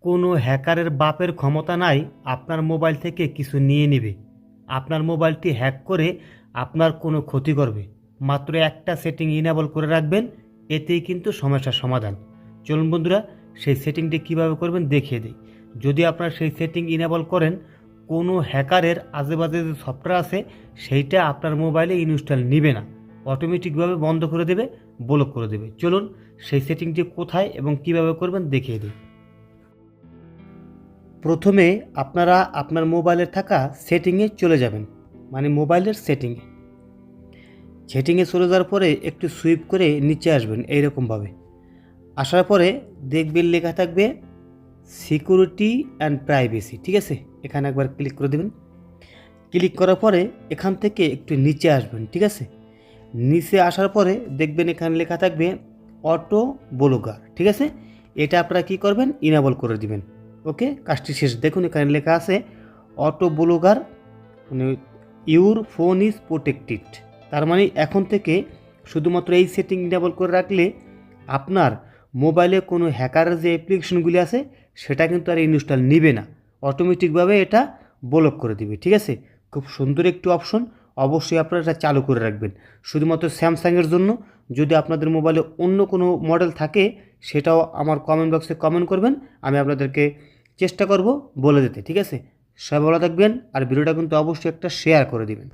কোনো হ্যাকারের বাপের ক্ষমতা নাই আপনার মোবাইল থেকে কিছু নিয়ে নেবে, আপনার মোবাইলটি হ্যাক করে আপনার কোনো ক্ষতি করবে। মাত্র একটা সেটিং ইনেবল করে রাখবেন, এতেই কিন্তু সমস্যার সমাধান। চলুন বন্ধুরা, সেই সেটিংটি কীভাবে করবেন দেখিয়ে দিই। যদি আপনারা সেই সেটিং ইনেবল করেন, কোনো হ্যাকারের আজেবাজে যে সফটওয়্যার আছে সেইটা আপনার মোবাইলে ইনস্টল নেবে না, অটোমেটিকভাবে বন্ধ করে দেবে, ব্লক করে দেবে। চলুন সেই সেটিংটি কোথায় এবং কিভাবে করবেন দেখিয়ে দিই। প্রথমে আপনারা আপনার মোবাইলের থাকা সেটিংয়ে চলে যাবেন, মানে মোবাইলের সেটিংয়ে চলে যাওয়ার পরে একটু সুইপ করে নিচে আসবেন এইরকমভাবে। আসার পরে দেখবেন লেখা থাকবে সিকিউরিটি অ্যান্ড প্রাইভেসি, ঠিক আছে? এখানে একবার ক্লিক করে দেবেন। ক্লিক করার পরে এখান থেকে একটু নিচে আসবেন, ঠিক আছে? নিচে আসার পরে দেখবেন এখানে লেখা থাকবে অটো ব্লগার, ঠিক আছে? এটা আপনারা কী করবেন, ইনেবল করে দিবেন। ওকে, কাজটি শেষ। দেখুন এখানে লেখা আছে অটো ব্লগার, মানে ইউর ফোন ইজ প্রোটেক্টেড। তার মানে এখন থেকে শুধুমাত্র এই সেটিং ইনেবল করে রাখলে আপনার মোবাইলে কোনো হ্যাকারের যে অ্যাপ্লিকেশনগুলি আছে সেটা কিন্তু আর ইনস্টল নেবে না, অটোমেটিকভাবে এটা ব্লক করে দিবে, ঠিক আছে? খুব সুন্দর একটি অপশন, অবশ্যই আপনারা এটা চালু করে রাখবেন। শুধুমাত্র স্যামসাংয়ের জন্য। যদি আপনাদের মোবাইলে অন্য কোনো মডেল থাকে সেটাও আমার কমেন্ট বক্সে কমেন্ট করবেন, আমি আপনাদেরকে চেষ্টা করব বলে দিতে, ঠিক আছে? সবাই ভালো থাকবেন, আর ভিডিওটা কিন্তু অবশ্যই একটা শেয়ার করে দিবেন।